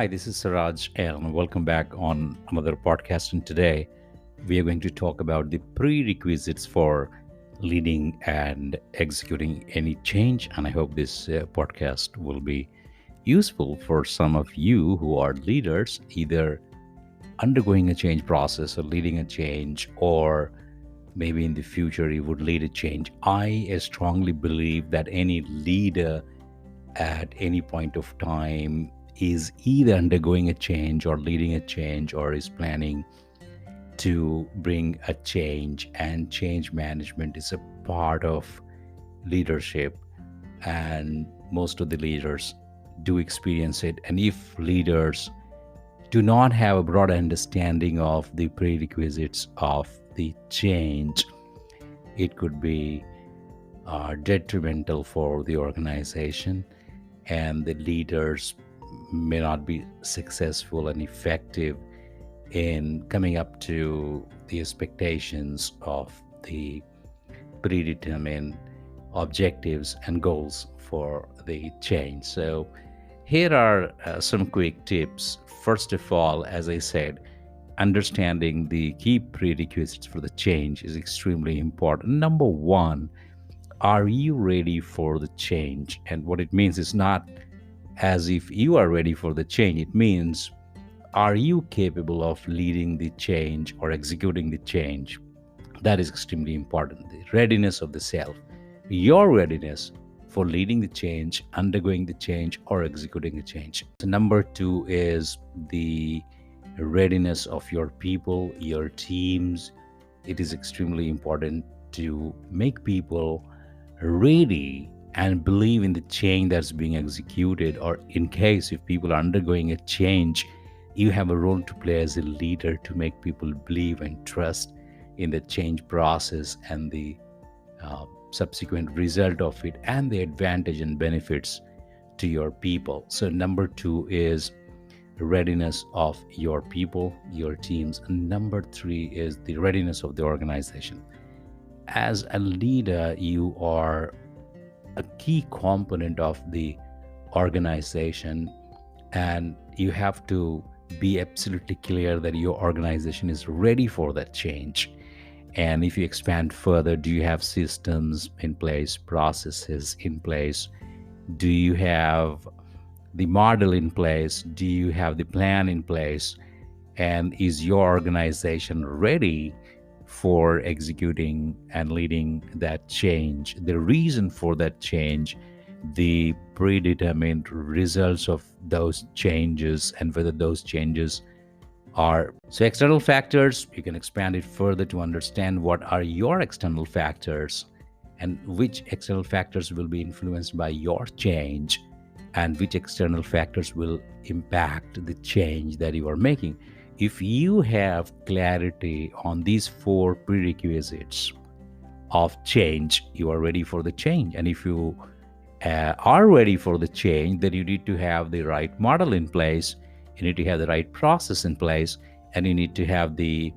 Hi, this is Siraj, and welcome back on another podcast. And today we are going to talk about the prerequisites for leading and executing any change. And I hope this podcast will be useful for some of you who are leaders, either undergoing a change process or leading a change, or maybe in the future you would lead a change. I strongly believe that any leader at any point of time is either undergoing a change or leading a change or is planning to bring a change, and change management is a part of leadership, and most of the leaders do experience it. And if leaders do not have a broad understanding of the prerequisites of the change, it could be detrimental for the organization, and the leaders may not be successful and effective in coming up to the expectations of the predetermined objectives and goals for the change. So, here are some quick tips. First of all, as I said, understanding the key prerequisites for the change is extremely important. Number one, are you ready for the change? And what it means is not as if you are ready for the change, it means, are you capable of leading the change or executing the change? That is extremely important. The readiness of the self, your readiness for leading the change, undergoing the change, or executing the change. So number two is the readiness of your people, your teams. It is extremely important to make people ready and believe in the change that's being executed, or in case if people are undergoing a change, you have a role to play as a leader to make people believe and trust in the change process and the subsequent result of it and the advantage and benefits to your people. So number two is readiness of your people, your teams. And number three is the readiness of the organization. As a leader, you are a key component of the organization, and you have to be absolutely clear that your organization is ready for that change. And if you expand further, do you have systems in place, processes in place? Do you have the model in place? Do you have the plan in place? And is your organization ready for executing and leading that change? The reason for that change, the predetermined results of those changes, and whether those changes are so external factors. You can expand it further to understand what are your external factors and which external factors will be influenced by your change, and which external factors will impact the change that you are making. If you have clarity on these four prerequisites of change, you are ready for the change. And if you are ready for the change, then you need to have the right model in place, you need to have the right process in place, and you need to have the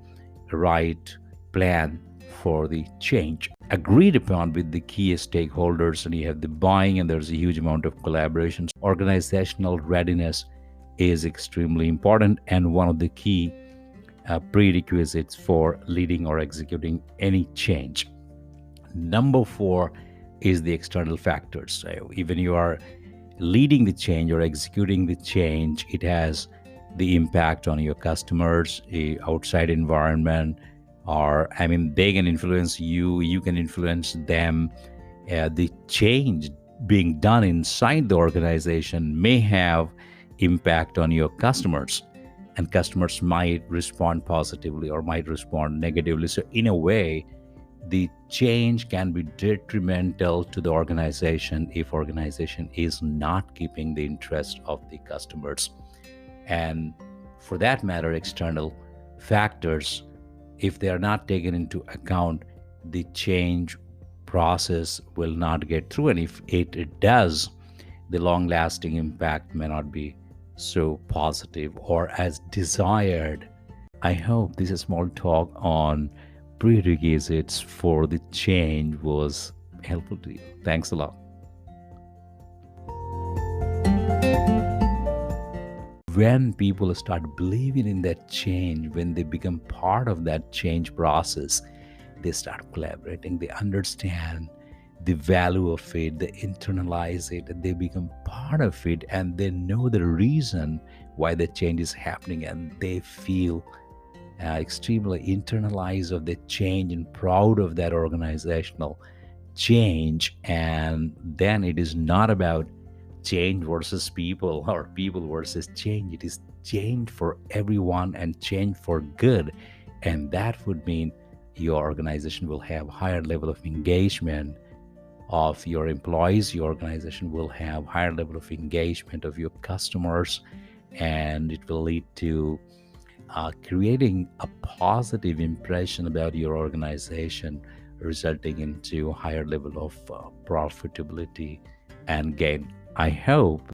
right plan for the change agreed upon with the key stakeholders, and you have the buying, and there's a huge amount of collaboration. Organizational readiness is extremely important and one of the key prerequisites for leading or executing any change. Number four is the external factors. So even you are leading the change or executing the change, it has the impact on your customers, the outside environment, or they can influence you, you can influence them. The change being done inside the organization may have impact on your customers, and customers might respond positively or might respond negatively. So in a way, the change can be detrimental to the organization if organization is not keeping the interest of the customers. And for that matter, external factors, if they are not taken into account, the change process will not get through. And if it does, the long lasting impact may not be so positive or as desired. I hope this small talk on prerequisites for the change was helpful to you. Thanks a lot. When people start believing in that change, when they become part of that change process, they start collaborating, they understand the value of it, they internalize it, they become part of it, and they know the reason why the change is happening, and they feel extremely internalized of the change and proud of that organizational change. And then it is not about change versus people or people versus change. It is change for everyone and change for good. And that would mean your organization will have higher level of engagement of your employees, your organization will have higher level of engagement of your customers, and it will lead to creating a positive impression about your organization, resulting into higher level of profitability and gain. I hope